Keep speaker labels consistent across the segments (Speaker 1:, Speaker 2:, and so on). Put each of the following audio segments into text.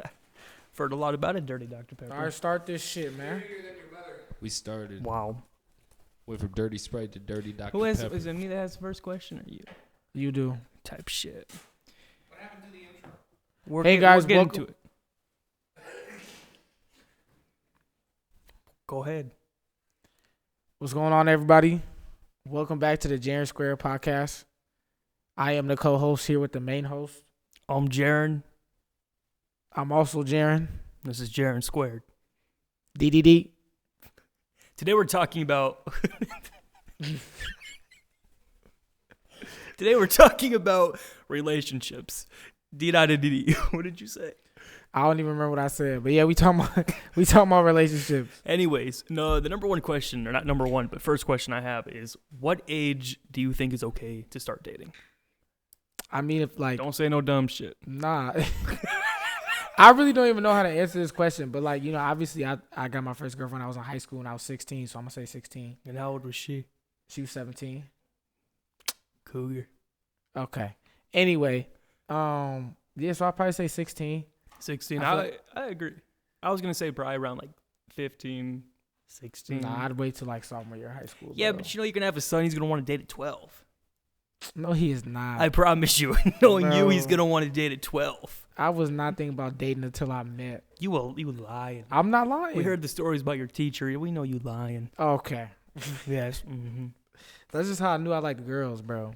Speaker 1: I've heard a lot about it, Dirty Dr. Pepper.
Speaker 2: All right, start this shit, man.
Speaker 3: We started.
Speaker 1: Wow.
Speaker 3: Went from Dirty Sprite to Dirty Dr.
Speaker 1: Who has,
Speaker 3: Pepper.
Speaker 1: is it me that has the first question or you?
Speaker 2: You do.
Speaker 1: Type shit.
Speaker 4: What happened to the intro?
Speaker 2: Hey, guys,
Speaker 1: we're getting
Speaker 2: welcome-
Speaker 1: to it. Go ahead.
Speaker 2: What's going on, everybody? Welcome back to the Jaren Square podcast. I am the co-host here with the main host.
Speaker 1: I'm Jaren.
Speaker 2: I'm also Jaren.
Speaker 1: This is Jaren Squared.
Speaker 2: DDD.
Speaker 1: Today we're talking about... Today we're talking about relationships. D-da-da-dee-dee. What did you say?
Speaker 2: I don't even remember what I said, but yeah, we talking about relationships.
Speaker 1: Anyways, no, the number one question, or not number one, but first question I have is, what age do you think is okay to start dating?
Speaker 2: I mean, if like,
Speaker 1: Don't say no dumb shit.
Speaker 2: nah. I really don't even know how to answer this question, but like, you know, obviously I got my first girlfriend. I was in high school and I was 16, so I'm gonna say 16.
Speaker 1: And how old was she?
Speaker 2: She was 17.
Speaker 1: Cougar.
Speaker 2: Okay. Anyway, yeah, so I'll probably say 16.
Speaker 1: 16.
Speaker 2: I
Speaker 1: I agree. I was going to say probably around like 15, 16.
Speaker 2: Nah, I'd wait till like sophomore year of high school.
Speaker 1: Yeah,
Speaker 2: bro.
Speaker 1: but you know you're going to have a son. He's going to want to date at 12.
Speaker 2: No, he is not.
Speaker 1: I promise you. Knowing you, he's
Speaker 2: Bro.
Speaker 1: going to want to date at 12.
Speaker 2: I was not thinking about dating until I met.
Speaker 1: You lying.
Speaker 2: I'm not lying.
Speaker 1: We heard the stories about your teacher. We know you lying.
Speaker 2: Okay.
Speaker 1: Yes. Mm-hmm.
Speaker 2: That's just how I knew I liked girls, bro.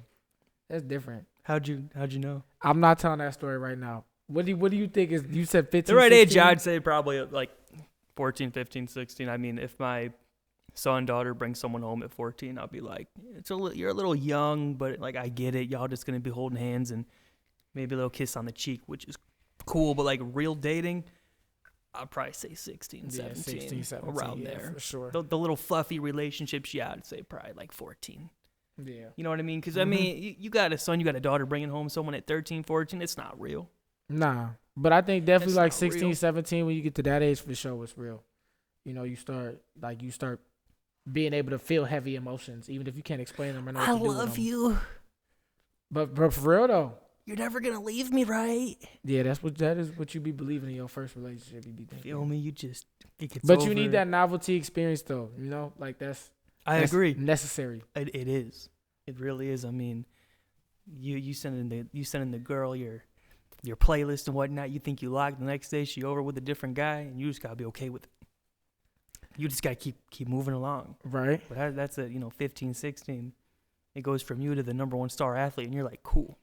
Speaker 2: That's different.
Speaker 1: How'd you know?
Speaker 2: I'm not telling that story right now. What do you think is, you said 15,
Speaker 1: The right age,
Speaker 2: 16?
Speaker 1: I'd say probably like 14, 15, 16. I mean, if my son, daughter brings someone home at 14, I'll be like, you're a little young, but like I get it. Y'all just going to be holding hands and maybe a little kiss on the cheek, which is cool. But like real dating, I'd probably say 16, 17,
Speaker 2: 16, 17,
Speaker 1: around
Speaker 2: yeah,
Speaker 1: there.
Speaker 2: for sure.
Speaker 1: The little fluffy relationships, yeah, I'd say probably like 14.
Speaker 2: Yeah.
Speaker 1: You know what I mean? Because, I mean, you got a son, you got a daughter bringing home someone at 13, 14. It's not real.
Speaker 2: Nah. But I think definitely
Speaker 1: That's
Speaker 2: like
Speaker 1: not
Speaker 2: 16,
Speaker 1: real.
Speaker 2: 17, when you get to that age, for sure, it's real. You know, you start being able to feel heavy emotions, even if you can't explain them or know what
Speaker 1: I
Speaker 2: to do with
Speaker 1: love
Speaker 2: them.
Speaker 1: you.
Speaker 2: But for real, though.
Speaker 1: You're never going to leave me, right?
Speaker 2: Yeah, that is what you be believing in your first relationship. You be thinking.
Speaker 1: Feel me? You just think it's
Speaker 2: But
Speaker 1: over.
Speaker 2: you need that novelty experience, though. You know, like that's
Speaker 1: agree.
Speaker 2: necessary.
Speaker 1: It is. It really is. I mean, you sending the girl your playlist and whatnot. You think you locked. The next day she over with a different guy, and you just gotta be okay with it. You just gotta keep moving along.
Speaker 2: Right.
Speaker 1: But that's at 15, 16. It goes from you to the number one star athlete, and you're like, cool.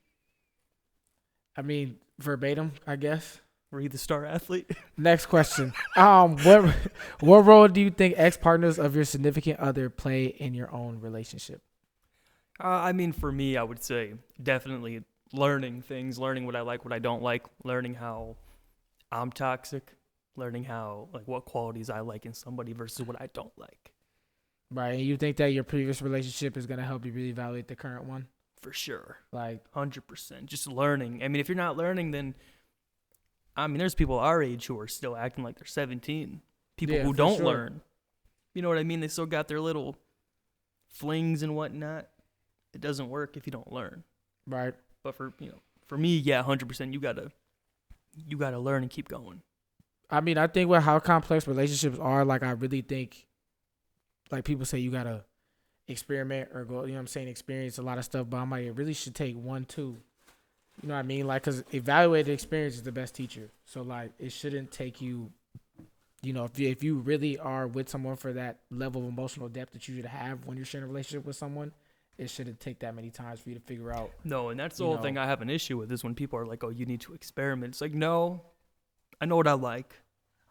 Speaker 2: I mean, verbatim, I guess.
Speaker 1: Were you the star athlete?
Speaker 2: Next question. What role do you think ex-partners of your significant other play in your own relationship?
Speaker 1: I mean, for me, I would say definitely learning things, learning what I like, what I don't like, learning how I'm toxic, learning how, like, what qualities I like in somebody versus what I don't like.
Speaker 2: Right. And you think that your previous relationship is going to help you really evaluate the current one?
Speaker 1: For sure.
Speaker 2: Like,
Speaker 1: 100%. Just learning. I mean, if you're not learning, then, I mean, there's people our age who are still acting like they're 17. People
Speaker 2: Yeah,
Speaker 1: who
Speaker 2: for
Speaker 1: don't
Speaker 2: sure.
Speaker 1: learn. You know what I mean? They still got their little flings and whatnot. It doesn't work if you don't learn.
Speaker 2: right.
Speaker 1: But for me, yeah, 100%. You gotta learn and keep going.
Speaker 2: I mean, I think with how complex relationships are, like, I really think, like, people say you got to experiment or go, you know what I'm saying, experience a lot of stuff, but I'm like, it really should take 1, 2. You know what I mean? Like, because evaluated experience is the best teacher. So, like, it shouldn't take you, if you really are with someone for that level of emotional depth that you should have when you're sharing a relationship with someone, it shouldn't take that many times for you to figure out.
Speaker 1: No, and that's the
Speaker 2: You
Speaker 1: whole
Speaker 2: know.
Speaker 1: thing I have an issue with is when people are like, oh, you need to experiment. It's like, no, I know what I like.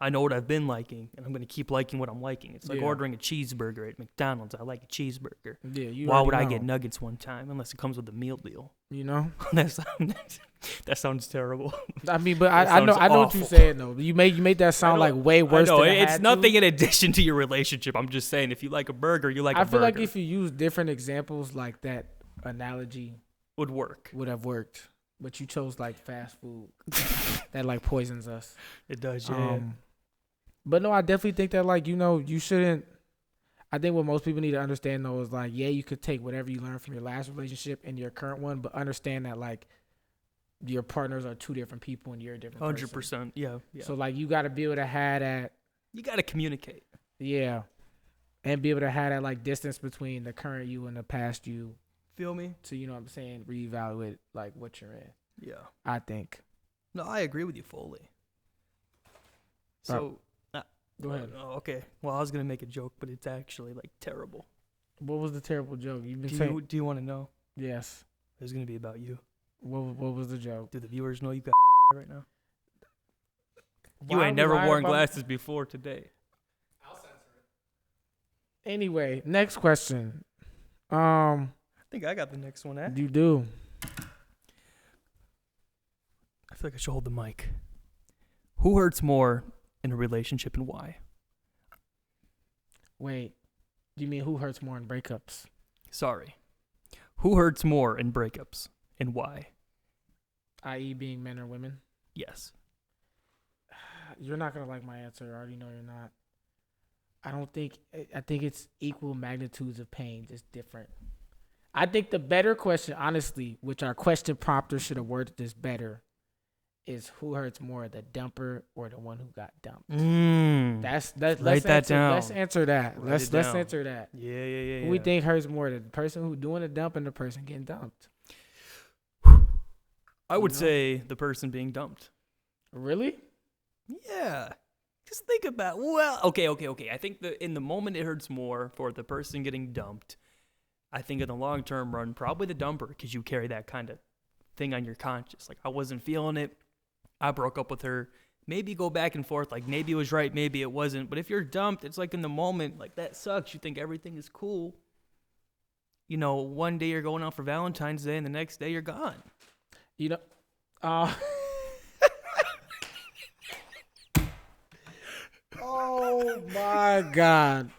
Speaker 1: I know what I've been liking, and I'm going to keep liking what I'm liking. It's like
Speaker 2: Yeah.
Speaker 1: ordering a cheeseburger at McDonald's. I like a cheeseburger.
Speaker 2: Yeah, you
Speaker 1: Why
Speaker 2: already
Speaker 1: would I
Speaker 2: know,
Speaker 1: get nuggets one time unless it comes with a meal deal?
Speaker 2: You know?
Speaker 1: That sounds terrible.
Speaker 2: I mean, but
Speaker 1: That
Speaker 2: I know
Speaker 1: sounds
Speaker 2: what you're
Speaker 1: awful.
Speaker 2: saying, though. You made that sound
Speaker 1: I
Speaker 2: like
Speaker 1: know-
Speaker 2: way worse
Speaker 1: I know,
Speaker 2: than it
Speaker 1: it's
Speaker 2: had
Speaker 1: nothing
Speaker 2: to.
Speaker 1: in addition to your relationship. I'm just saying, if you like a burger, you like a
Speaker 2: I
Speaker 1: burger.
Speaker 2: feel like if you use different examples, like that analogy
Speaker 1: would work.
Speaker 2: would have worked. But you chose like fast food that like poisons us.
Speaker 1: It does, yeah.
Speaker 2: But no, I definitely think that like, you shouldn't. I think what most people need to understand though is like, yeah, you could take whatever you learned from your last relationship and your current one, but understand that like your partners are two different people and you're a different person.
Speaker 1: 100%. Yeah.
Speaker 2: So like you got to be able to have that.
Speaker 1: You got to communicate.
Speaker 2: Yeah. And be able to have that like distance between the current you and the past you.
Speaker 1: Feel me?
Speaker 2: So you know what I'm saying? Reevaluate like what you're in.
Speaker 1: Yeah.
Speaker 2: I think.
Speaker 1: No, I agree with you fully. So,
Speaker 2: go ahead.
Speaker 1: Oh, okay. Well, I was gonna make a joke, but it's actually like terrible.
Speaker 2: What was the terrible joke? You've been
Speaker 1: Do
Speaker 2: saying.
Speaker 1: you want to know?
Speaker 2: Yes.
Speaker 1: It's gonna be about you.
Speaker 2: What was the joke?
Speaker 1: Do the viewers know you got right now?
Speaker 2: Why
Speaker 1: You
Speaker 2: are
Speaker 1: ain't
Speaker 2: we
Speaker 1: never
Speaker 2: lying
Speaker 1: worn
Speaker 2: about-
Speaker 1: glasses before today.
Speaker 4: I'll censor it.
Speaker 2: Anyway, next question.
Speaker 1: I think I got the next one.
Speaker 2: You do.
Speaker 1: I feel like I should hold the mic. Who hurts more in a relationship and why?
Speaker 2: Wait. You mean who hurts more in breakups?
Speaker 1: Sorry. Who hurts more in breakups and why?
Speaker 2: I.e. being men or women?
Speaker 1: Yes.
Speaker 2: You're not going to like my answer. I already know you're not. I think it's equal magnitudes of pain, just different. I think the better question, honestly, which our question prompter should have worded this better, is who hurts more, the dumper or the one who got dumped? Let's
Speaker 1: Write that
Speaker 2: answer,
Speaker 1: down.
Speaker 2: Let's answer that.
Speaker 1: Write
Speaker 2: Let's
Speaker 1: it down.
Speaker 2: answer that.
Speaker 1: Yeah.
Speaker 2: Who we think hurts more, the person who doing the dump and the person getting dumped?
Speaker 1: I would
Speaker 2: You know?
Speaker 1: say the person being dumped.
Speaker 2: Really?
Speaker 1: Yeah. Just think about, okay. I think in the moment it hurts more for the person getting dumped. I think in the long-term run, probably the dumper, because you carry that kind of thing on your conscience. Like, I wasn't feeling it. I broke up with her. Maybe go back and forth. Like, maybe it was right, maybe it wasn't. But if you're dumped, it's like in the moment, like, that sucks. You think everything is cool. You know, one day you're going out for Valentine's Day, and the next day you're gone.
Speaker 2: You know, oh my God.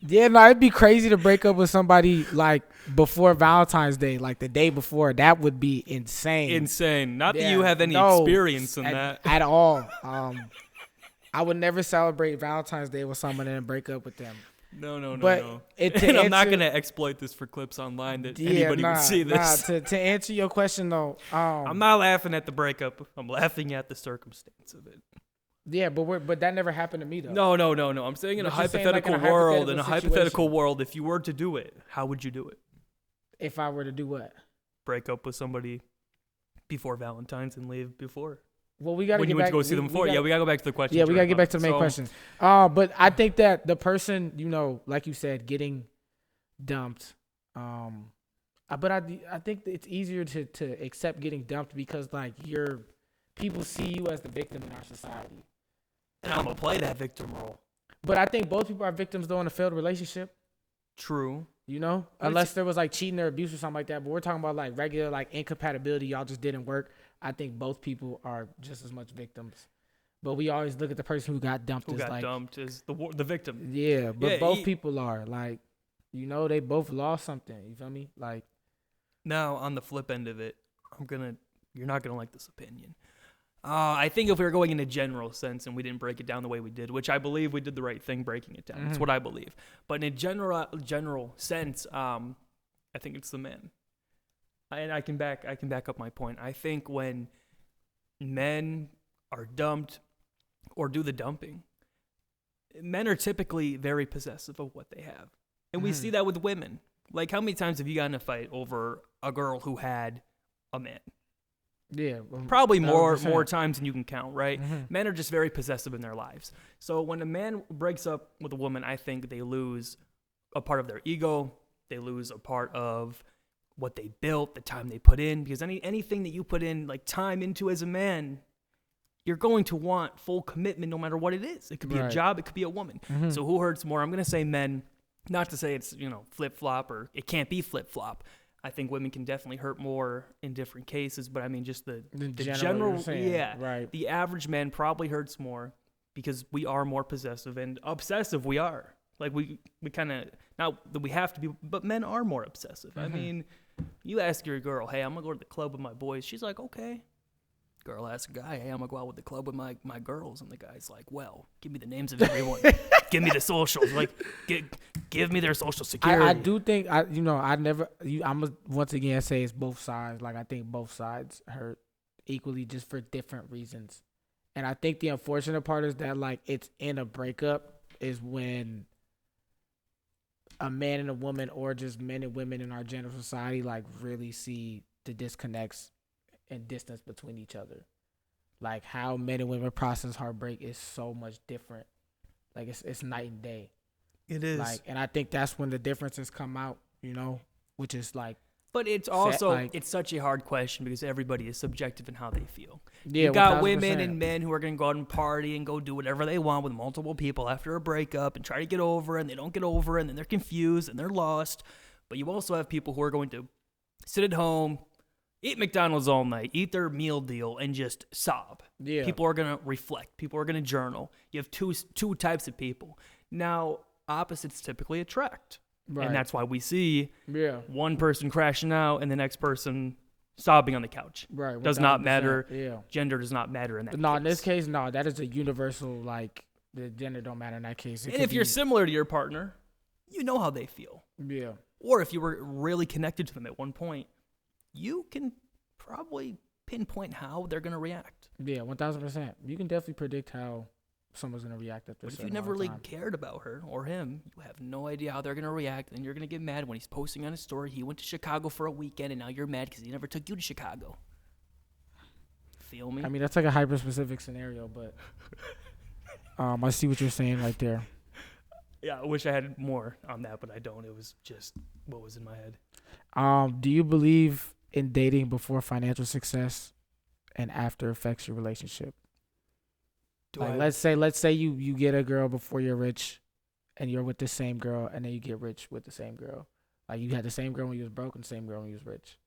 Speaker 2: Yeah, no, it'd be crazy to break up with somebody like before Valentine's Day, like the day before. That would be insane.
Speaker 1: Insane. Not that
Speaker 2: Yeah,
Speaker 1: you have any
Speaker 2: no,
Speaker 1: experience in that.
Speaker 2: at all. I would never celebrate Valentine's Day with someone and then break up with them.
Speaker 1: No.
Speaker 2: But to
Speaker 1: And I'm not
Speaker 2: answer-
Speaker 1: going to exploit this for clips online that
Speaker 2: Yeah,
Speaker 1: anybody would see this.
Speaker 2: To answer your question though,
Speaker 1: I'm not laughing at the breakup. I'm laughing at the circumstance of it.
Speaker 2: yeah, but that never happened to me though.
Speaker 1: No. I'm saying in a
Speaker 2: But you're saying, like,
Speaker 1: hypothetical
Speaker 2: in a
Speaker 1: world,
Speaker 2: hypothetical
Speaker 1: world, if you were to do it, how would you do it?
Speaker 2: If I were to do what?
Speaker 1: Break up with somebody before Valentine's and leave before.
Speaker 2: Well, we gotta
Speaker 1: When
Speaker 2: get
Speaker 1: you went
Speaker 2: back.
Speaker 1: to go see them before. Yeah, we got to go back to the question.
Speaker 2: Yeah, we gotta get back to the main
Speaker 1: So,
Speaker 2: question. But I think that the person, you know, like you said, getting dumped. But I think that it's easier to accept getting dumped because like people see you as the victim in our society.
Speaker 1: And I'm going to play that victim role.
Speaker 2: But I think both people are victims though in a failed relationship.
Speaker 1: True.
Speaker 2: You know,
Speaker 1: But
Speaker 2: unless there was like cheating or abuse or something like that. But we're talking about like regular like incompatibility. Y'all just didn't work. I think both people are just as much victims. But we always look at the person who got dumped
Speaker 1: Who
Speaker 2: as
Speaker 1: got
Speaker 2: like,
Speaker 1: dumped is the victim.
Speaker 2: yeah. But
Speaker 1: Yeah,
Speaker 2: both people are like, you know, they both lost something. You feel me? Like,
Speaker 1: Now, on the flip end of it, you're not going to like this opinion. I think if we were going in a general sense and we didn't break it down the way we did, which I believe we did the right thing breaking it down. That's what I believe. But in a general sense, I think it's the men. And I can back up my point. I think when men are dumped or do the dumping, men are typically very possessive of what they have. And we see that with women. Like, how many times have you gotten in a fight over a girl who had a man?
Speaker 2: yeah.
Speaker 1: Probably more
Speaker 2: 100%.
Speaker 1: times than you can count, right? Men are just very possessive in their lives. So when a man breaks up with a woman, I think they lose a part of their ego. They lose a part of what they built, the time they put in. Because anything that you put in, like, time into as a man, you're going to want full commitment no matter what it is. It could be a
Speaker 2: Right.
Speaker 1: job. It could be a woman. So who hurts more? I'm going to say men. Not to say it's, flip-flop or it can't be flip-flop. I think women can definitely hurt more in different cases, but I mean just the general,
Speaker 2: you're saying,
Speaker 1: yeah.
Speaker 2: right.
Speaker 1: The average man probably hurts more because we are more possessive and obsessive. We are like we kind of, not that we have to be, but men are more obsessive. I mean, you ask your girl, "Hey, I'm gonna go to the club with my boys." She's like, "Okay." Girl asks a guy, "Hey, I'm gonna go out with the club with my girls," and the guy's like, "Well, give me the names of everyone, give me the socials, like give me their social security.
Speaker 2: I do think I'm gonna once again say it's both sides. Like I think both sides hurt equally, just for different reasons. And I think the unfortunate part is that like it's in a breakup is when a man and a woman, or just men and women in our general society, like really see the disconnects and distance between each other. Like how men and women process heartbreak is so much different. Like it's night and day.
Speaker 1: It is.
Speaker 2: Like, and I think that's when the differences come out, which is like.
Speaker 1: But it's also it's such a hard question because everybody is subjective in how they feel.
Speaker 2: Yeah,
Speaker 1: you got
Speaker 2: 1000%.
Speaker 1: women and men who are going to go out and party and go do whatever they want with multiple people after a breakup and try to get over, and they don't get over, and then they're confused and they're lost. But you also have people who are going to sit at home, eat McDonald's all night, eat their meal deal, and just sob.
Speaker 2: Yeah.
Speaker 1: People are going to reflect. People are going to journal. You have two types of people. Now, opposites typically attract.
Speaker 2: Right.
Speaker 1: And that's why we see
Speaker 2: Yeah.
Speaker 1: one person crashing out and the next person sobbing on the couch.
Speaker 2: Right.
Speaker 1: Does not
Speaker 2: 1000%.
Speaker 1: matter.
Speaker 2: Yeah.
Speaker 1: Gender does not matter in that case.
Speaker 2: No, in this case, no. That is a universal, like, the gender don't matter in that case.
Speaker 1: And if you're similar to your partner, you know how they feel.
Speaker 2: Yeah.
Speaker 1: Or if you were really connected to them at one point, you can probably pinpoint how they're going to react.
Speaker 2: Yeah, 1000%. You can definitely predict how someone's going to react after
Speaker 1: But
Speaker 2: a
Speaker 1: if you
Speaker 2: certain
Speaker 1: never
Speaker 2: amount
Speaker 1: really
Speaker 2: of time.
Speaker 1: cared about her or him, you have no idea how they're going to react, and you're going to get mad when he's posting on his story. He went to Chicago for a weekend, and now you're mad because he never took you to Chicago. Feel me?
Speaker 2: I mean, that's like a hyper-specific scenario, but I see what you're saying right there.
Speaker 1: Yeah, I wish I had more on that, but I don't. It was just what was in my head.
Speaker 2: Do you believe in dating before financial success and after affects your relationship? Let's say you get a girl before you're rich, and you're with the same girl, and then you get rich with the same girl. Like you had the same girl when you was broke and the same girl when you was rich.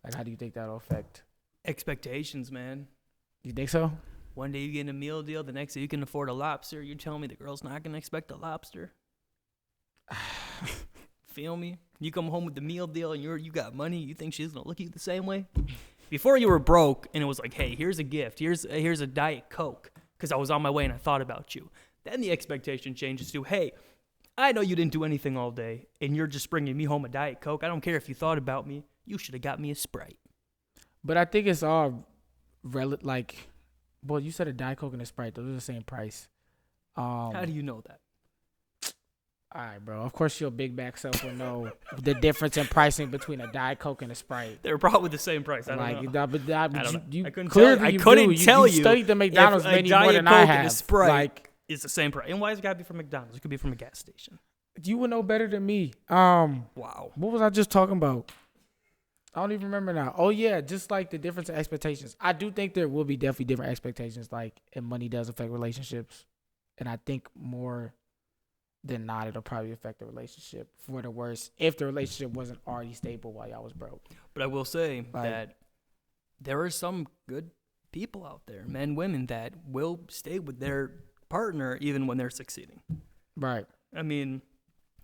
Speaker 2: Like how do you think that'll affect?
Speaker 1: Expectations, man.
Speaker 2: You think so?
Speaker 1: One day you get a meal deal, the next day you can afford a lobster. You're telling me the girl's not going to expect a lobster? Feel me? You come home with the meal deal and you got money, you think she's going to look at you the same way? Before you were broke and it was like, hey, here's a gift. Here's a Diet Coke because I was on my way and I thought about you. Then the expectation changes to, hey, I know you didn't do anything all day and you're just bringing me home a Diet Coke. I don't care if you thought about me. You should have got me a Sprite.
Speaker 2: But I think it's all well, you said a Diet Coke and a Sprite. Those are the same price.
Speaker 1: How do you know that?
Speaker 2: All right, bro. Of course, your big back self will know the difference in pricing between a Diet Coke and a Sprite.
Speaker 1: They're probably the same price. I don't know.
Speaker 2: I
Speaker 1: couldn't
Speaker 2: clearly
Speaker 1: tell
Speaker 2: you
Speaker 1: you
Speaker 2: studied the McDonald's
Speaker 1: if a
Speaker 2: menu more
Speaker 1: Diet
Speaker 2: than
Speaker 1: Coke
Speaker 2: I
Speaker 1: and
Speaker 2: have.
Speaker 1: a Sprite
Speaker 2: Like,
Speaker 1: is the same price. And why has it got to be from McDonald's? It could be from a gas station.
Speaker 2: you would know better than me.
Speaker 1: Wow.
Speaker 2: What was I just talking about? I don't even remember now. Oh yeah, just like the difference in expectations. I do think there will be definitely different expectations. Like, and money does affect relationships, and I think more than not, it'll probably affect the relationship for the worse if the relationship wasn't already stable while y'all was broke.
Speaker 1: But I will say that there are some good people out there, men, women, that will stay with their partner even when they're succeeding.
Speaker 2: Right.
Speaker 1: I mean,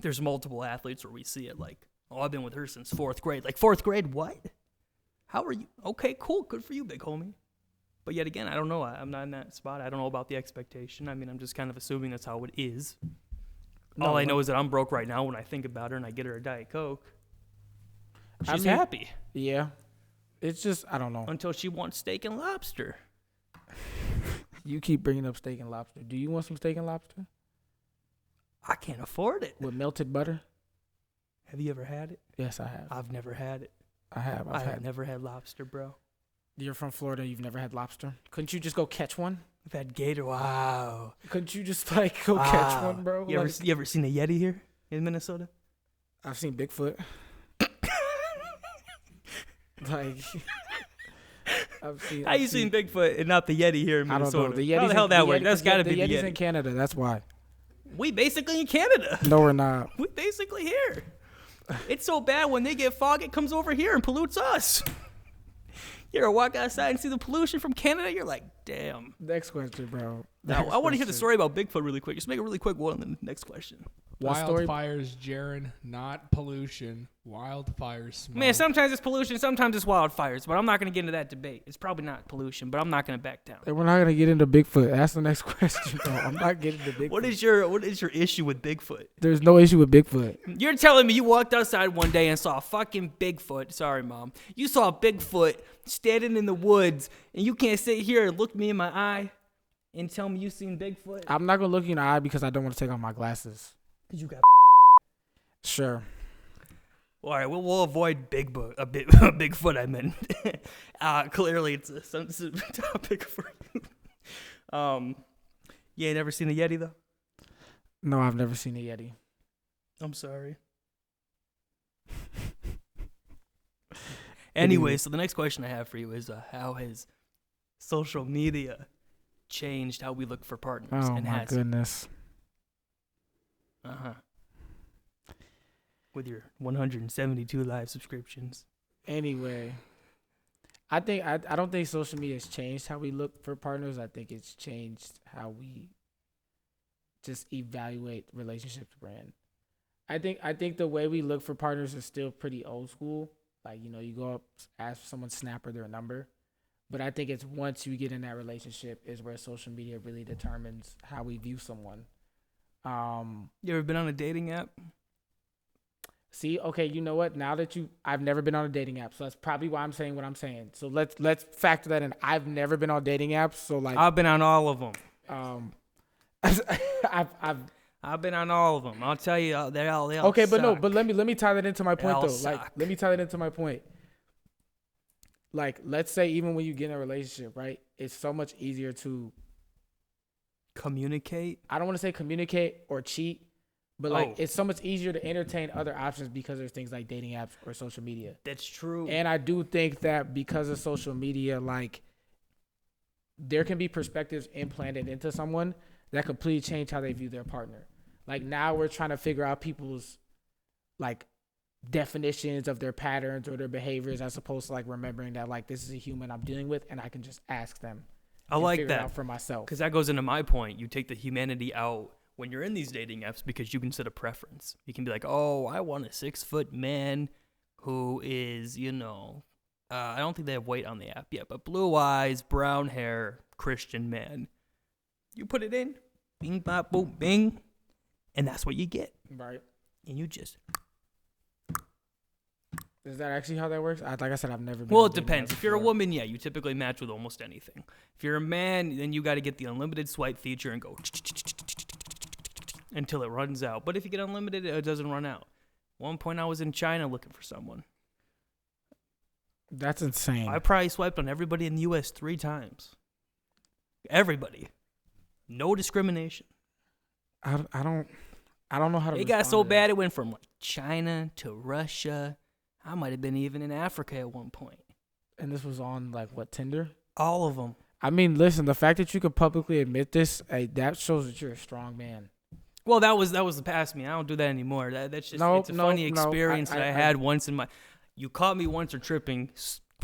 Speaker 1: there's multiple athletes where we see it like, oh, I've been with her since fourth grade. Like, fourth grade, what? How are you? Okay, cool. Good for you, big homie. But yet again, I don't know. I'm not in that spot. I don't know about the expectation. I mean, I'm just kind of assuming that's how it is. All I know is that I'm broke right now when I think about her and I get her a Diet Coke. She's happy.
Speaker 2: Yeah. It's just, I don't know.
Speaker 1: Until she wants steak and lobster.
Speaker 2: You keep bringing up steak and lobster. Do you want some steak and lobster?
Speaker 1: I can't afford it.
Speaker 2: With melted butter?
Speaker 1: Have you ever had it?
Speaker 2: Yes, I have.
Speaker 1: I've never had it.
Speaker 2: I have.
Speaker 1: I've never had lobster, bro.
Speaker 2: You're from Florida. You've never had lobster? Couldn't you just go catch one?
Speaker 1: I've had gator. Wow.
Speaker 2: Couldn't you just go catch one, bro?
Speaker 1: You ever seen a Yeti here in Minnesota?
Speaker 2: I've seen Bigfoot. Like, I've seen.
Speaker 1: How you seen Bigfoot and not the Yeti here in Minnesota?
Speaker 2: I don't know. The Yeti's
Speaker 1: How the hell that works? That's got to be the
Speaker 2: Yeti's
Speaker 1: Yeti.
Speaker 2: in Canada. That's why.
Speaker 1: We basically in Canada.
Speaker 2: No, we're not.
Speaker 1: We basically here. It's so bad when they get fog, it comes over here and pollutes us. You ever walk outside and see the pollution from Canada? You're like, damn.
Speaker 2: Next question, bro.
Speaker 1: Now, I want to hear the story about Bigfoot really quick. Just make it really quick one, and then the next question.
Speaker 3: Wildfires, Jaren, not pollution. Wildfires.
Speaker 1: Man, sometimes it's pollution, sometimes it's wildfires, but I'm not going to get into that debate. It's probably not pollution, but I'm not going to back down.
Speaker 2: And we're not gonna get into Bigfoot. That's the next question. No, I'm not getting into Bigfoot.
Speaker 1: What is your issue with Bigfoot?
Speaker 2: There's no issue with Bigfoot.
Speaker 1: You're telling me you walked outside one day and saw a fucking Bigfoot. Sorry, Mom. You saw a Bigfoot standing in the woods, and you can't sit here and look me in my eye and tell me you seen Bigfoot?
Speaker 2: I'm not gonna look you in the eye because I don't want to take off my glasses.
Speaker 1: Because you got...
Speaker 2: Sure.
Speaker 1: All right, we'll avoid Bigfoot, I meant. Clearly, it's a sensitive topic for you. You ain't never seen a Yeti, though?
Speaker 2: No, I've never seen a Yeti.
Speaker 1: I'm sorry. Anyway, so the next question I have for you is how has social media changed how we look for partners?
Speaker 2: Oh, my goodness.
Speaker 1: Uh-huh. With your 172 live subscriptions.
Speaker 2: Anyway, I don't think social media has changed how we look for partners. I think it's changed how we just evaluate relationships brand. I think the way we look for partners is still pretty old school. Like, you go up, ask for someone's snap or their number. But I think it's once you get in that relationship is where social media really determines how we view someone.
Speaker 1: You ever been on a dating app?
Speaker 2: See, okay, you know what? Now that I've never been on a dating app, so that's probably why I'm saying what I'm saying. So let's factor that in. I've never been on dating apps, so like
Speaker 1: I've been on all of them.
Speaker 2: I've
Speaker 1: been on all of them. I'll tell you, they all
Speaker 2: okay, but
Speaker 1: suck.
Speaker 2: no, but let me tie that into my point though.
Speaker 1: Suck.
Speaker 2: Like, let me tie that into my point. Like, let's say even when you get in a relationship, right? It's so much easier to
Speaker 1: communicate.
Speaker 2: I don't want to say communicate or cheat. But, like, it's so much easier to entertain other options because there's things like dating apps or social media.
Speaker 1: That's true.
Speaker 2: And I do think that because of social media, like, there can be perspectives implanted into someone that completely change how they view their partner. Like, now we're trying to figure out people's, like, definitions of their patterns or their behaviors as opposed to, like, remembering that, like, this is a human I'm dealing with and I can just ask them.
Speaker 1: I like
Speaker 2: figure
Speaker 1: that.
Speaker 2: It out for myself.
Speaker 1: Because that goes into my point. You take the humanity out when you're in these dating apps because you can set a preference. You can be like, oh, I want a 6-foot man who is, I don't think they have weight on the app yet, but blue eyes, brown hair, Christian man. You put it in, bing, bop, boom, bing, and that's what you get.
Speaker 2: Right.
Speaker 1: And you just...
Speaker 2: Is that actually how that works? Like I said, I've never been.
Speaker 1: Well, it depends. If you're a woman, yeah, you typically match with almost anything. If you're a man, then you got to get the unlimited swipe feature and go until it runs out. But if you get unlimited, it doesn't run out. One point, I was in China looking for someone.
Speaker 2: That's insane.
Speaker 1: I probably swiped on everybody in the U.S. 3 times. Everybody. No discrimination.
Speaker 2: I don't know how to.
Speaker 1: It got so bad it went from like China to Russia. I might have been even in Africa at one point.
Speaker 2: And this was on like what, Tinder?
Speaker 1: All of them.
Speaker 2: I mean, listen, the fact that you could publicly admit this, that shows that you're a strong man.
Speaker 1: Well, that was the past me. I don't do that anymore. That's just it's a funny experience that I had once in my. You caught me once or tripping.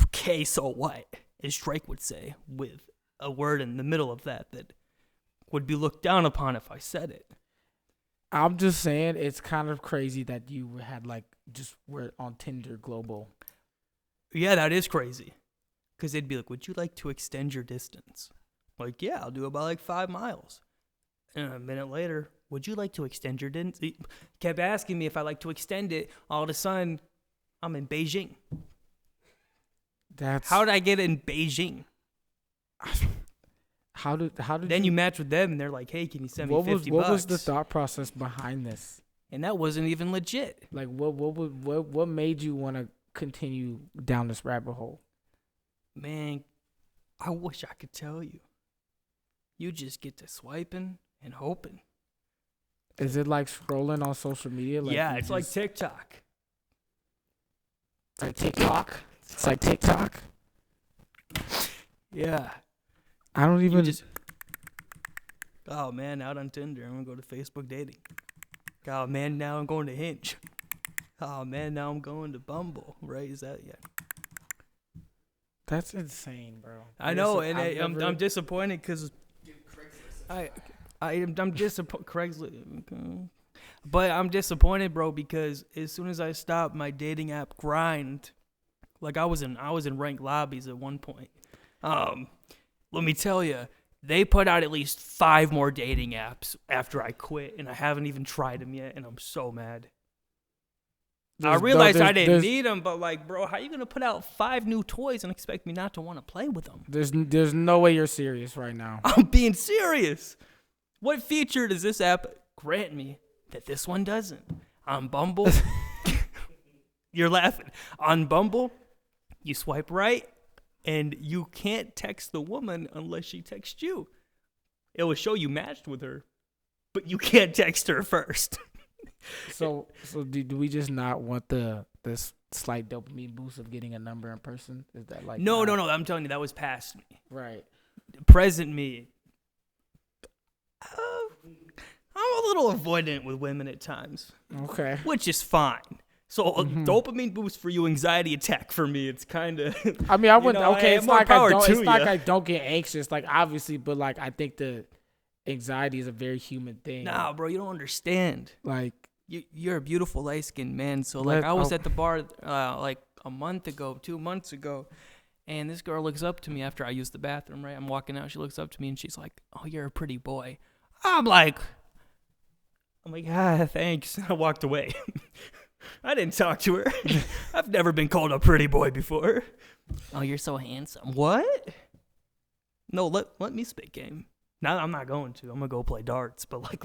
Speaker 1: Okay, so what? As Drake would say, with a word in the middle of that would be looked down upon if I said it.
Speaker 2: I'm just saying it's kind of crazy that you had like just were on Tinder Global.
Speaker 1: Yeah, that is crazy. Because they'd be like, would you like to extend your distance? Like, yeah, I'll do about like 5 miles. And a minute later, would you like to extend your distance? He kept asking me if I like to extend it. All of a sudden, I'm in Beijing. How did I get in Beijing?
Speaker 2: How did
Speaker 1: then you match with them and they're like, hey, can you send me $50?
Speaker 2: What was the thought process behind this?
Speaker 1: And that wasn't even legit.
Speaker 2: Like what made you want to continue down this rabbit hole?
Speaker 1: Man, I wish I could tell you. You just get to swiping and hoping.
Speaker 2: Is it like scrolling on social media? Like
Speaker 1: yeah, it's like TikTok.
Speaker 2: It's like TikTok. It's like TikTok.
Speaker 1: Yeah.
Speaker 2: I don't even.
Speaker 1: Oh man, out on Tinder, I'm gonna go to Facebook dating. Oh man, now I'm going to Hinge. Oh man, now I'm going to Bumble. Right? Is that
Speaker 2: That's insane, bro.
Speaker 1: I know, and I'm disappointed because I'm disappointed. But I'm disappointed, bro, because as soon as I stopped my dating app grind, like I was in ranked lobbies at one point. Let me tell you, they put out at least 5 more dating apps after I quit, and I haven't even tried them yet, and I'm so mad. I realized I didn't need them, but like, bro, how you gonna put out 5 new toys and expect me not to want to play with them?
Speaker 2: There's no way you're serious right now.
Speaker 1: I'm being serious. What feature does this app grant me that this one doesn't? On Bumble, you're laughing. On Bumble, you swipe right, and you can't text the woman unless she texts you. It will show you matched with her, but you can't text her first.
Speaker 2: So do we just not want this slight dopamine boost of getting a number in person? Is that like
Speaker 1: No. I'm telling you, that was past me.
Speaker 2: Right.
Speaker 1: Present me. I'm a little avoidant with women at times.
Speaker 2: Okay.
Speaker 1: Which is fine. So dopamine boost for you, anxiety attack for me. It's kind of.
Speaker 2: I mean, I wouldn't. Okay, it's like
Speaker 1: I
Speaker 2: don't get anxious. Like obviously, but like I think the anxiety is a very human thing.
Speaker 1: Nah, bro, you don't understand.
Speaker 2: Like
Speaker 1: you're a beautiful light skinned man. So like I was at the bar like a month ago, 2 months ago, and this girl looks up to me after I used the bathroom. Right, I'm walking out. She looks up to me and she's like, "Oh, you're a pretty boy." I'm like, thanks. I walked away. I didn't talk to her. I've never been called a pretty boy before. Oh, you're so handsome. What? No, let me spit game. No, I'm not going to. I'm going to go play darts. But, like,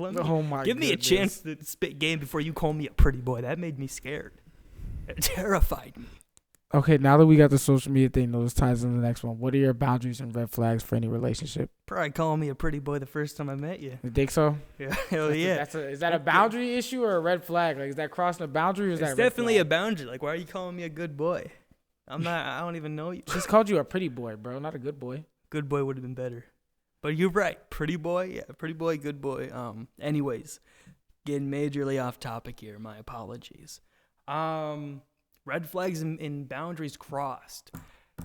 Speaker 1: give me a chance to spit game before you call me a pretty boy. That made me scared. It terrified me.
Speaker 2: Okay, now that we got the social media thing, those ties into the next one. What are your boundaries and red flags for any relationship?
Speaker 1: Probably calling me a pretty boy the first time I met you.
Speaker 2: You think so?
Speaker 1: Yeah, hell yeah.
Speaker 2: Is that a boundary issue or a red flag? Like, is that crossing a boundary or is that
Speaker 1: It's definitely a boundary. Like, why are you calling me a good boy? I don't even know you.
Speaker 2: Just called you a pretty boy, bro, not a good boy.
Speaker 1: Good boy would have been better. But you're right. Pretty boy, yeah. Pretty boy, good boy. Anyways, getting majorly off topic here. My apologies. Red flags and boundaries crossed.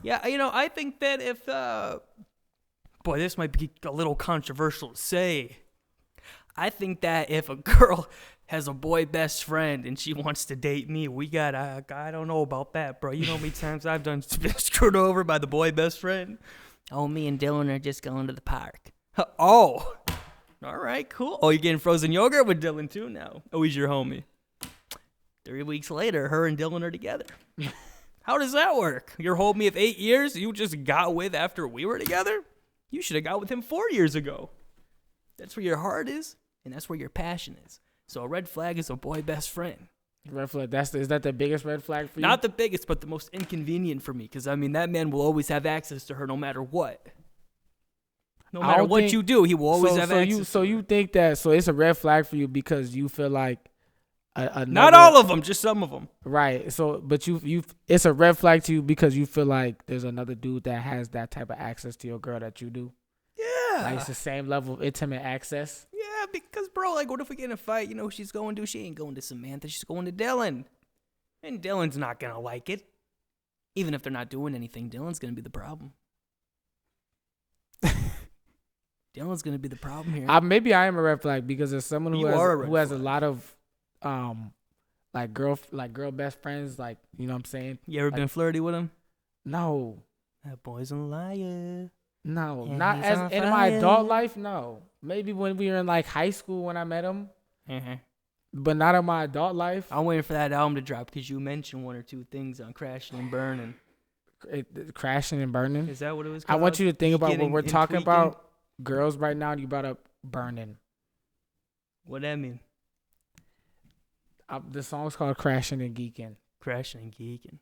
Speaker 1: Yeah, I think that if, boy, this might be a little controversial to say. I think that if a girl has a boy best friend and she wants to date me, I don't know about that, bro. You know how many times I've been screwed over by the boy best friend? Oh, me and Dylan are just going to the park. Oh, all right, cool. Oh, you're getting frozen yogurt with Dylan too now. Oh, he's your homie. 3 weeks later, her and Dylan are together. How does that work? Your homie of 8 years you just got with after we were together? You should have got with him 4 years ago. That's where your heart is, and that's where your passion is. So a red flag is a boy best friend.
Speaker 2: Red flag. Is that the biggest red flag for you?
Speaker 1: Not the biggest, but the most inconvenient for me. Because, that man will always have access to her no matter what. No matter what you do, he will always have access.
Speaker 2: So you think that, so it's a red flag for you because you feel like
Speaker 1: not all of them, just some of them.
Speaker 2: Right. So, but it's a red flag to you because you feel like there's another dude that has that type of access to your girl that you do.
Speaker 1: Yeah.
Speaker 2: Like it's the same level of intimate access.
Speaker 1: Yeah, because, bro, like, what if we get in a fight? You know who she's going to? She ain't going to Samantha. She's going to Dylan. And Dylan's not going to like it. Even if they're not doing anything, Dylan's going to be the problem. Dylan's going to be the problem here.
Speaker 2: Maybe I am a red flag because there's someone who has a lot of like girl best friends, like, you know what I'm saying?
Speaker 1: You ever been flirty with him?
Speaker 2: No.
Speaker 1: That boy's a liar.
Speaker 2: No,
Speaker 1: yeah,
Speaker 2: not as in my adult life. No, maybe when we were in like high school when I met him, but not in my adult life.
Speaker 1: I'm waiting for that album to drop because you mentioned 1 or 2 things on Crashing and Burning.
Speaker 2: Crashing and Burning.
Speaker 1: Is that what it was called?
Speaker 2: I want you to think about what we're talking about. Girls right now, you brought up Burning.
Speaker 1: What that mean?
Speaker 2: The song's called Crashing and Geeking.
Speaker 1: Crashing and Geeking.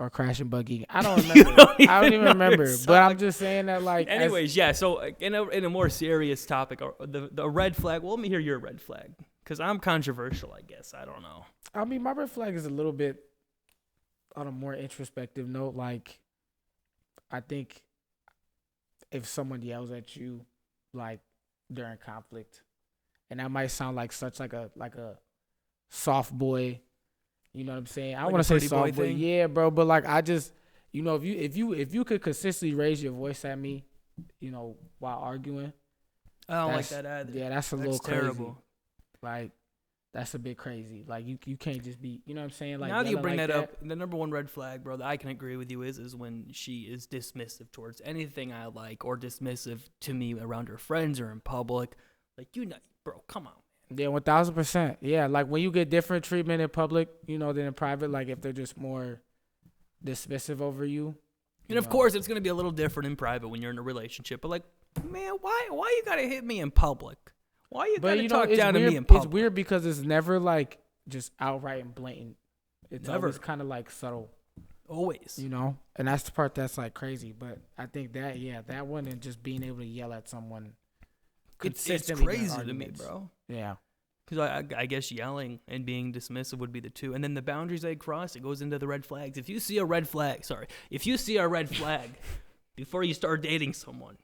Speaker 2: Or Crashing but Geeking. I don't remember. I don't even remember. But I'm just saying that, like.
Speaker 1: Anyways, yeah. So in a more serious topic, the red flag. Well, let me hear your red flag, because I'm controversial, I guess. I don't know.
Speaker 2: I mean, my red flag is a little bit on a more introspective note. Like, I think if someone yells at you, like during conflict, and that might sound like such like a soft boy. You know what I'm saying? I don't want to say soft boy. Yeah, bro. But like, I just, if you could consistently raise your voice at me, while arguing.
Speaker 1: I don't like that either.
Speaker 2: Yeah, that's a little crazy.
Speaker 1: Terrible.
Speaker 2: Like, That's a bit crazy. Like you can't just be, you know what I'm saying? Like
Speaker 1: now that you
Speaker 2: yelling
Speaker 1: bring
Speaker 2: like
Speaker 1: that up, the number one red flag, bro, that I can agree with you is when she is dismissive towards anything I like or dismissive to me around her friends or in public. Like, bro, come on.
Speaker 2: Yeah, 1,000%. Yeah, like when you get different treatment in public, than in private. Like if they're just more dismissive over you.
Speaker 1: And of course, it's gonna be a little different in private when you're in a relationship. But like, man, why you gotta hit me in public? Why you gotta talk down to me in public?
Speaker 2: It's weird because it's never like just outright and blatant. It's always kind of like subtle.
Speaker 1: Always.
Speaker 2: And that's the part that's like crazy. But I think that one and just being able to yell at someone consistently.
Speaker 1: It's crazy to me, bro.
Speaker 2: Yeah.
Speaker 1: Because I guess yelling and being dismissive would be the two. And then the boundaries they cross, it goes into the red flags. If you see a red flag before you start dating someone,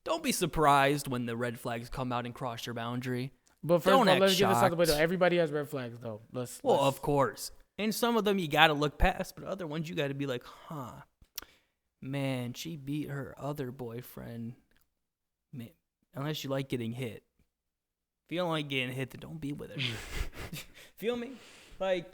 Speaker 1: don't be surprised when the red flags come out and cross your boundary.
Speaker 2: But first of all, let's get this out of the way, though. Everybody has red flags, though.
Speaker 1: Of course. And some of them you got to look past, but other ones you got to be like, man, she beat her other boyfriend. Man, unless you like getting hit. If you don't like getting hit, then don't be with her. Feel me? Like,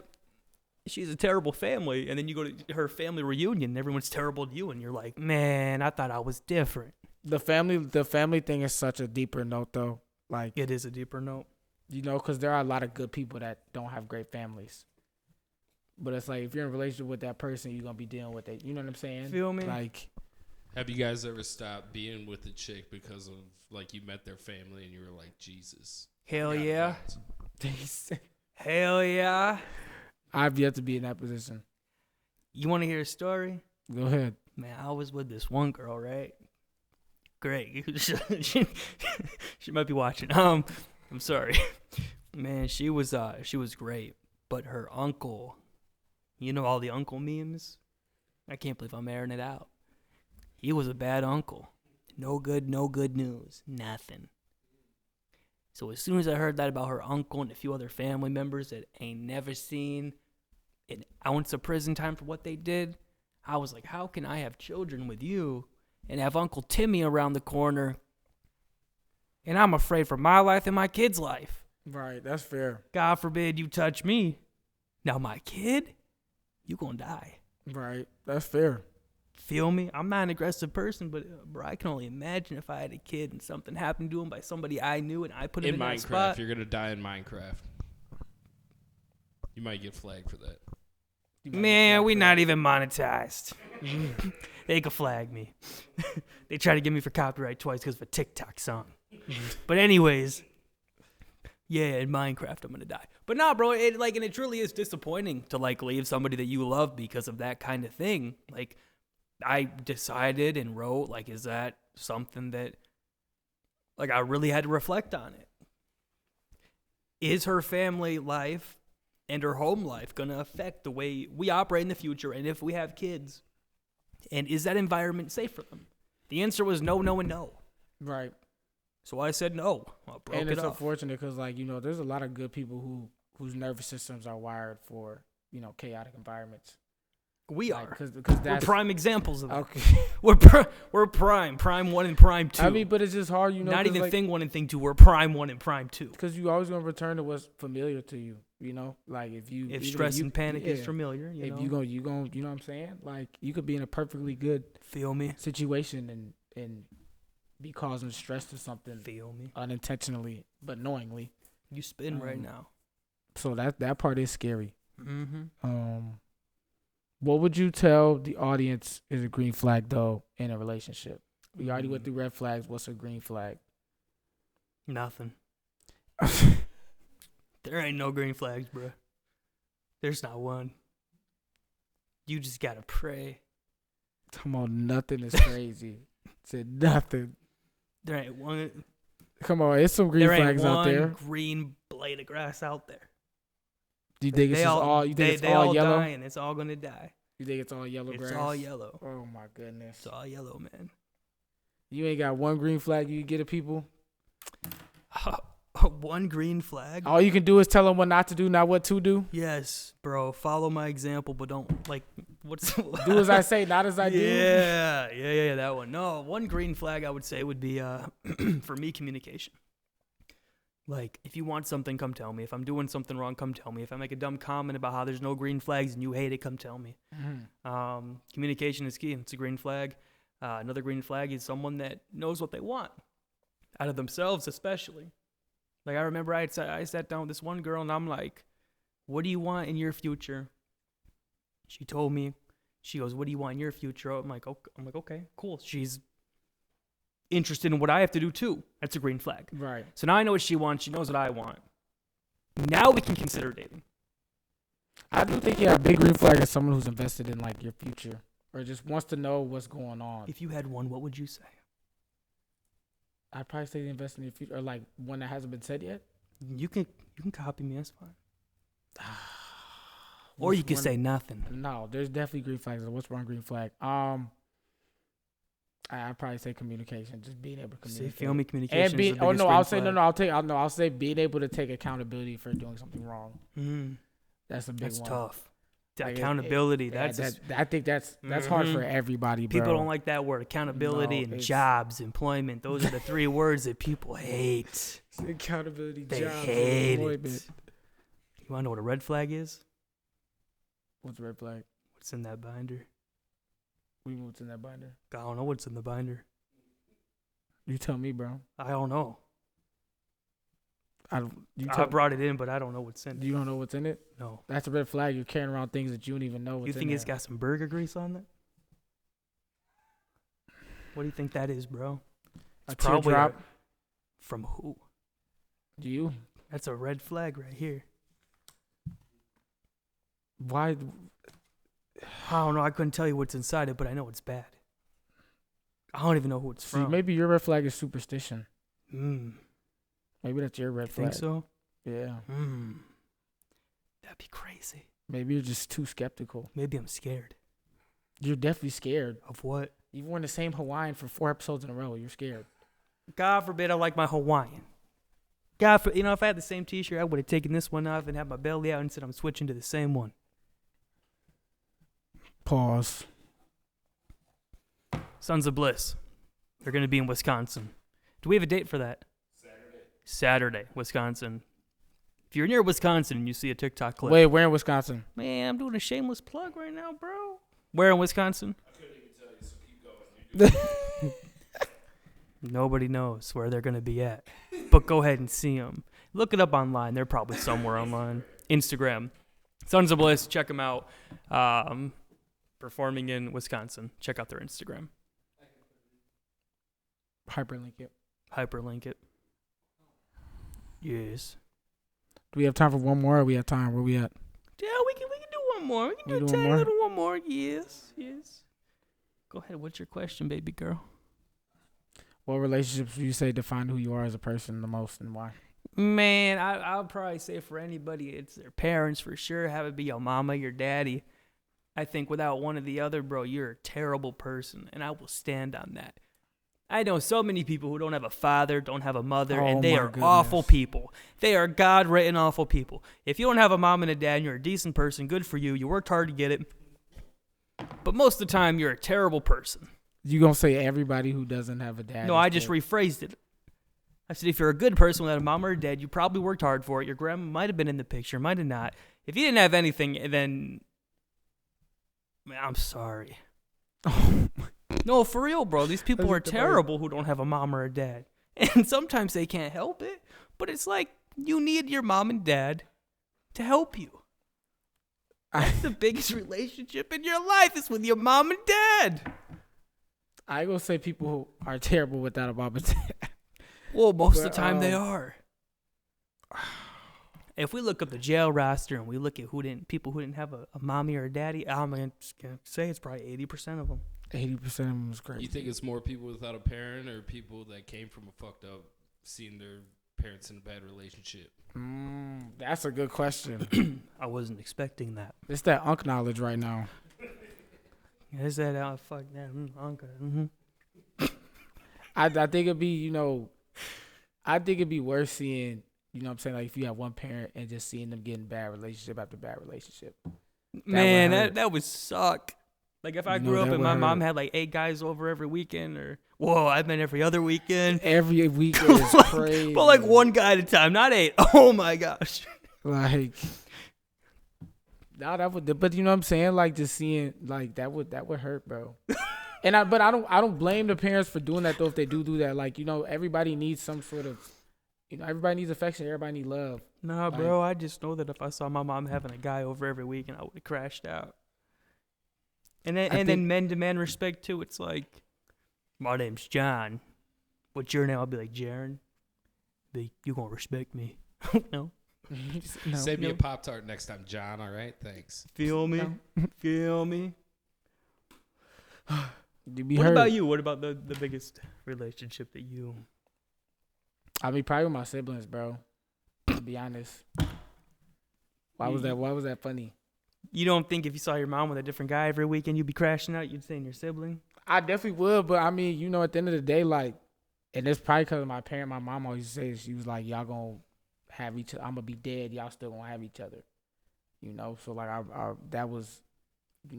Speaker 1: she's a terrible family, and then you go to her family reunion, and everyone's terrible to you, and you're like, man, I thought I was different.
Speaker 2: The family thing is such a deeper note, though. Like,
Speaker 1: it is a deeper note.
Speaker 2: Because there are a lot of good people that don't have great families. But it's like, if you're in a relationship with that person, you're going to be dealing with it. You know what I'm saying?
Speaker 1: Feel me?
Speaker 2: Like,
Speaker 3: have you guys ever stopped being with a chick because of, like, you met their family and you were like, Jesus?
Speaker 1: Hell yeah. Hell yeah.
Speaker 2: I've yet to be in that position.
Speaker 1: You want to hear a story?
Speaker 2: Go ahead.
Speaker 1: Man, I was with this one girl, right? Great. She might be watching. I'm sorry. Man, she was great. But her uncle, all the uncle memes? I can't believe I'm airing it out. He was a bad uncle. No good news. Nothing. So as soon as I heard that about her uncle and a few other family members that ain't never seen an ounce of prison time for what they did, I was like, how can I have children with you and have Uncle Timmy around the corner, and I'm afraid for my life and my kid's life?
Speaker 2: Right, that's fair.
Speaker 1: God forbid you touch me. Now my kid, you gonna die.
Speaker 2: Right, that's fair.
Speaker 1: Feel me? I'm not an aggressive person, but bro, I can only imagine if I had a kid and something happened to him by somebody I knew and I put him in that spot.
Speaker 3: You're gonna die in Minecraft. You might get flagged for that.
Speaker 1: Man, we not even monetized. They could flag me. They tried to get me for copyright twice because of a TikTok song. But anyways, yeah, in Minecraft I'm gonna die. But nah, bro, and it truly is disappointing to leave somebody that you love because of that kind of thing. Like, I decided and wrote, is that something that, I really had to reflect on it. Is her family life and her home life going to affect the way we operate in the future and if we have kids? And is that environment safe for them? The answer was no, no, and no.
Speaker 2: Right.
Speaker 1: So I said no. I broke it off.
Speaker 2: And it's unfortunate because, there's a lot of good people whose nervous systems are wired for, chaotic environments.
Speaker 1: We are.
Speaker 2: Because
Speaker 1: we're prime examples of that.
Speaker 2: Okay.
Speaker 1: We're prime 1 and prime 2.
Speaker 2: I mean, but it's just hard,
Speaker 1: Not even thing 1 and thing 2. We're prime 1 and prime 2.
Speaker 2: Because you always gonna return to what's familiar to you. If
Speaker 1: stress and panic is familiar,
Speaker 2: if you gonna, you know what I'm saying? You could be in a perfectly good situation and be causing stress to something.
Speaker 1: Feel me?
Speaker 2: Unintentionally, but knowingly.
Speaker 1: You spin right now.
Speaker 2: So that part is scary.
Speaker 1: Mm-hmm.
Speaker 2: What would you tell the audience is a green flag, though, in a relationship? We already went through red flags. What's a green flag?
Speaker 1: Nothing. There ain't no green flags, bro. There's not one. You just got to pray.
Speaker 2: Come on, nothing is crazy. Said nothing.
Speaker 1: There ain't one.
Speaker 2: Come on, it's some green flags out there.
Speaker 1: There ain't one green blade of grass out there.
Speaker 2: Do you think it's all? You think it's all yellow?
Speaker 1: Die and it's all gonna die.
Speaker 2: You think it's all yellow grass?
Speaker 1: It's all yellow.
Speaker 2: Oh my goodness.
Speaker 1: It's all yellow, man.
Speaker 2: You ain't got one green flag you can get at people?
Speaker 1: One green flag?
Speaker 2: All you can do is tell them what not to do, not what to do?
Speaker 1: Yes, bro. Follow my example, but don't,
Speaker 2: do as I say, not as I do?
Speaker 1: Yeah, that one. No, one green flag I would say would be, for me, communication. Like, if you want something, come tell me. If I'm doing something wrong, come tell me. If I make a dumb comment about how there's no green flags and you hate it, come tell me. Communication is key. It's a green flag. Another green flag is someone that knows what they want out of themselves, especially. Like, I remember I sat down with this one girl, and I'm like, what do you want in your future? She told me. She goes, what do you want in your future? I'm like, okay, cool. She's interested in what I have to do too. That's a green flag.
Speaker 2: Right.
Speaker 1: So now I know what she wants. She knows what I want. Now we can consider dating.
Speaker 2: I do think a big green flag is someone who's invested in like your future or just wants to know what's going on.
Speaker 1: If you had one, what would you say?
Speaker 2: I'd probably say invest in your future or like one that hasn't been said yet.
Speaker 1: You can copy me. That's fine. Or you can say nothing.
Speaker 2: No, there's definitely green flags. What's one green flag? I'd probably say communication, just being able to communicate.
Speaker 1: See, feel me, communication.
Speaker 2: And being,
Speaker 1: is the biggest
Speaker 2: I'll say being able to take accountability for doing something wrong.
Speaker 1: Mm-hmm.
Speaker 2: That's a big
Speaker 1: That's
Speaker 2: one.
Speaker 1: tough.
Speaker 2: Like
Speaker 1: accountability.
Speaker 2: I think that's hard for everybody, bro.
Speaker 1: People don't like that word. Accountability and jobs, employment. Those are the three words that people hate.
Speaker 2: Accountability,
Speaker 1: they
Speaker 2: jobs,
Speaker 1: hate
Speaker 2: employment.
Speaker 1: it. You want to know what a red flag is?
Speaker 2: What's a red flag?
Speaker 1: What's in that binder?
Speaker 2: What's in that binder?
Speaker 1: I don't know what's in the binder.
Speaker 2: You tell me, bro.
Speaker 1: I don't know.
Speaker 2: I
Speaker 1: brought it in, but I don't know what's in it.
Speaker 2: You don't know what's in it?
Speaker 1: No.
Speaker 2: That's a red flag. You're carrying around things that you don't even know what's in.
Speaker 1: You think it's got some burger grease on it? What do you think that is, bro?
Speaker 2: A
Speaker 1: It's probably
Speaker 2: teardrop.
Speaker 1: From who?
Speaker 2: Do you?
Speaker 1: That's a red flag right here.
Speaker 2: Why?
Speaker 1: I don't know. I couldn't tell you what's inside it, but I know it's bad. I don't even know who it's
Speaker 2: See,
Speaker 1: from.
Speaker 2: maybe your red flag is superstition.
Speaker 1: Mm.
Speaker 2: Maybe that's your red flag.
Speaker 1: Think so?
Speaker 2: Yeah.
Speaker 1: That'd be crazy.
Speaker 2: Maybe you're just too skeptical.
Speaker 1: Maybe I'm scared.
Speaker 2: You're definitely scared.
Speaker 1: Of what?
Speaker 2: You've worn the same Hawaiian for 4 episodes in a row. You're scared.
Speaker 1: God forbid I like my Hawaiian. if I had the same T-shirt, I would have taken this one off and had my belly out and said I'm switching to the same one.
Speaker 2: Pause.
Speaker 1: Sons of Bliss. They're going to be in Wisconsin. Do we have a date for that? Saturday, Wisconsin. If you're near Wisconsin and you see a TikTok clip.
Speaker 2: Wait, where in Wisconsin?
Speaker 1: Man, I'm doing a shameless plug right now, bro. Where in Wisconsin?
Speaker 3: I couldn't even tell you, so keep going.
Speaker 1: Nobody knows where they're going to be at. But go ahead and see them. Look it up online. They're probably somewhere online. Instagram. Sons of Bliss. Check them out. Performing in Wisconsin. Check out their Instagram.
Speaker 2: Hyperlink it.
Speaker 1: Hyperlink it. Yes.
Speaker 2: Do we have time for one more or we have time? Where we at?
Speaker 1: Yeah, we can do one more. We can
Speaker 2: We
Speaker 1: do a
Speaker 2: do one
Speaker 1: tiny
Speaker 2: more?
Speaker 1: little one more. Yes. Go ahead. What's your question, baby girl?
Speaker 2: What relationships would you say define who you are as a person the most and why?
Speaker 1: Man, I'll probably say for anybody, it's their parents for sure. Have it be your mama, your daddy. I think without one or the other, bro, you're a terrible person, and I will stand on that. I know so many people who don't have a father, don't have a mother,
Speaker 2: Oh
Speaker 1: and they
Speaker 2: my
Speaker 1: are
Speaker 2: goodness.
Speaker 1: awful people. They are God-written awful people. If you don't have a mom and a dad and you're a decent person, good for you. You worked hard to get it. But most of the time, you're a terrible person.
Speaker 2: You gonna say everybody who doesn't have a dad?
Speaker 1: No, I just rephrased it. I said if you're a good person without a mom or a dad, you probably worked hard for it. Your grandma might have been in the picture, might have not. If you didn't have anything, then man, I'm sorry. No, for real, bro. These people are terrible who don't have a mom or a dad. And sometimes they can't help it. But it's like you need your mom and dad to help you. That's the biggest relationship in your life is with your mom and dad.
Speaker 2: I gonna say people who are terrible without a mom and dad.
Speaker 1: Well, most of the time they are. If we look up the jail roster and we look at people who didn't have a mommy or a daddy, I'm gonna say it's probably 80% of them.
Speaker 2: 80% of them is great.
Speaker 3: You think it's more people without a parent or people that came from a fucked up, seeing their parents in a bad relationship?
Speaker 2: That's a good question.
Speaker 1: I wasn't expecting that.
Speaker 2: It's that unk knowledge right now.
Speaker 1: Is that fuck that? Uncle. Mm-hmm.
Speaker 2: I think it'd be, I think it'd be worse seeing, what I'm saying, like if you have one parent and just seeing them getting bad relationship after bad relationship.
Speaker 1: Man, that would suck. Like if I
Speaker 2: You know,
Speaker 1: grew up
Speaker 2: that
Speaker 1: and
Speaker 2: would
Speaker 1: my mom
Speaker 2: hurt.
Speaker 1: had like 8 guys over every weekend, or whoa, I've been every other weekend.
Speaker 2: Every weekend is crazy.
Speaker 1: But like 1 guy at a time, not 8. Oh my gosh.
Speaker 2: Like, nah, that would. But you know what I'm saying? Like just seeing like that would hurt, bro. But I don't blame the parents for doing that though. If they do that, like everybody needs some sort of, everybody needs affection. Everybody needs love.
Speaker 1: Nah, bro, I just know that if I saw my mom having a guy over every weekend, I would have crashed out. And then men demand respect too. It's like, my name's John. What's your name? I'll be like, Jaren. You gonna respect me? No.
Speaker 2: No,
Speaker 3: Save me a Pop-Tart next time, John. All right, thanks.
Speaker 1: Feel me?
Speaker 2: No.
Speaker 1: Feel me?
Speaker 2: What
Speaker 1: About you? What about the biggest relationship that you?
Speaker 2: I mean, probably with my siblings, bro. To be honest. Why was that funny?
Speaker 1: You don't think if you saw your mom with a different guy every weekend, you'd be crashing out? You'd say your sibling?
Speaker 2: I definitely would, but I mean, at the end of the day, like, and it's probably because of my mom always says, she was like, y'all gonna have each other. I'm gonna be dead. Y'all still gonna have each other. So like, that was,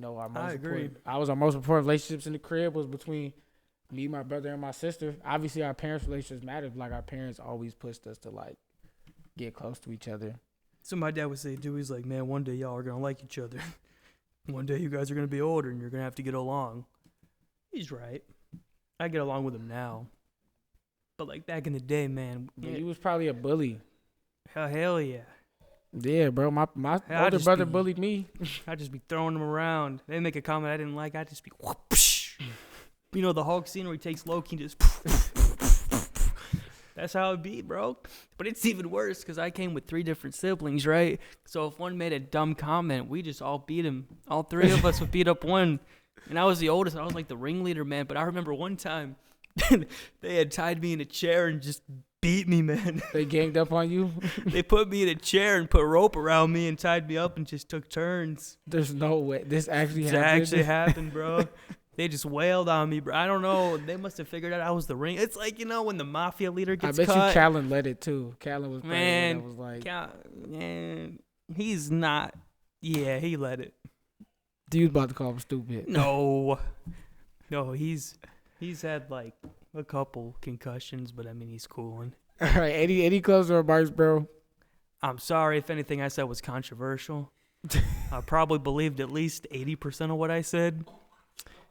Speaker 2: our most
Speaker 1: I agree.
Speaker 2: Our most important relationships in the crib was between me, my brother, and my sister. Obviously, our parents' relationships mattered. Like, our parents always pushed us to, like, get close to each other.
Speaker 1: So my dad would say, dude, he's like, man, one day y'all are going to like each other. One day you guys are going to be older and you're going to have to get along. He's right. I get along with him now. But like back in the day, man.
Speaker 2: But he was probably a bully.
Speaker 1: Hell yeah.
Speaker 2: Yeah, bro. My older brother bullied me.
Speaker 1: I'd just be throwing him around. They make a comment I didn't like. I'd just be whoopsh. The Hulk scene where he takes Loki and just that's how it be, bro. But it's even worse because I came with 3 different siblings, right? So if one made a dumb comment, we just all beat him. All 3 of us would beat up one. And I was the oldest. I was like the ringleader, man. But I remember one time they had tied me in a chair and just beat me, man.
Speaker 2: They ganged up on you?
Speaker 1: They put me in a chair and put rope around me and tied me up and just took turns.
Speaker 2: There's no way. This actually
Speaker 1: It
Speaker 2: happened?
Speaker 1: actually happened, bro. They just wailed on me, bro. I don't know. They must have figured out I was the ring. It's like, when the mafia leader gets
Speaker 2: cut. I bet
Speaker 1: cut.
Speaker 2: you Callan led it, too. Callan was probably
Speaker 1: Man,
Speaker 2: that was like...
Speaker 1: Man, he's not. Yeah, he let it.
Speaker 2: Dude about to call him stupid.
Speaker 1: No, he's had like a couple concussions, but I mean he's cooling.
Speaker 2: All right, any closing remarks, bro?
Speaker 1: I'm sorry if anything I said was controversial. I probably believed at least 80% of what I said.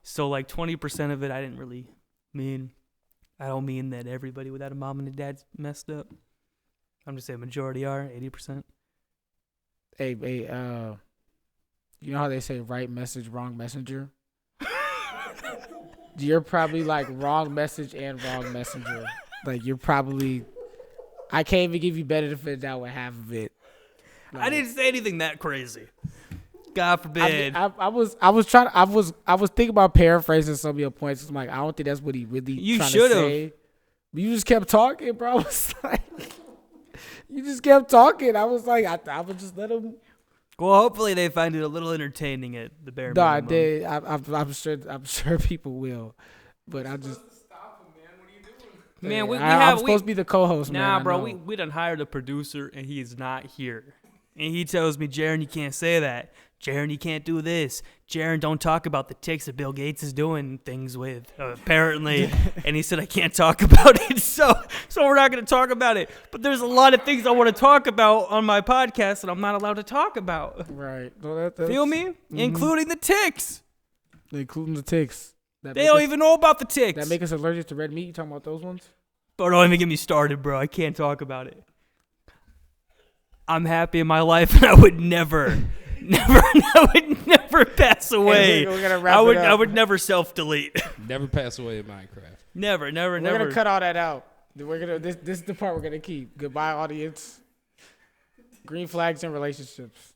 Speaker 1: So like 20% of it I didn't really mean. I don't mean that everybody without a mom and a dad's messed up. I'm just saying majority are 80%.
Speaker 2: Hey, you know how they say right message, wrong messenger? You're probably like wrong message and wrong messenger. Like you're probably. I can't even give you benefit out with half of it. Like,
Speaker 1: I didn't say anything that crazy. God forbid.
Speaker 2: I was thinking about paraphrasing some of your points. I'm like, I don't think that's what he really trying to say. But you just kept talking, bro. I was like, you just kept talking. I was like, I would just let him.
Speaker 1: Well, hopefully they find it a little entertaining at the bare minimum.
Speaker 2: I'm sure people will, but I just.
Speaker 4: Stop him, man. What are you doing?
Speaker 2: Man, I'm supposed to be the co-host, man.
Speaker 1: Nah, bro, we done hired a producer and he's not here. And he tells me, Jaren, you can't say that. Jaren, you can't do this. Jaren, don't talk about the ticks that Bill Gates is doing things with, apparently. And he said, I can't talk about it, so we're not going to talk about it. But there's a lot of things I want to talk about on my podcast that I'm not allowed to talk about.
Speaker 2: Right. Well,
Speaker 1: Feel me? Mm-hmm. Including the ticks.
Speaker 2: Including the ticks.
Speaker 1: They don't even know about the ticks.
Speaker 2: That make us allergic to red meat? You talking about those ones?
Speaker 1: But don't even get me started, bro. I can't talk about it. I'm happy in my life, and I would never pass away.
Speaker 2: We're gonna wrap it up.
Speaker 1: I would never self-delete.
Speaker 3: Never pass away in Minecraft.
Speaker 1: Never.
Speaker 2: We're gonna cut all that out. This is the part we're gonna keep. Goodbye, audience. Green flags and relationships.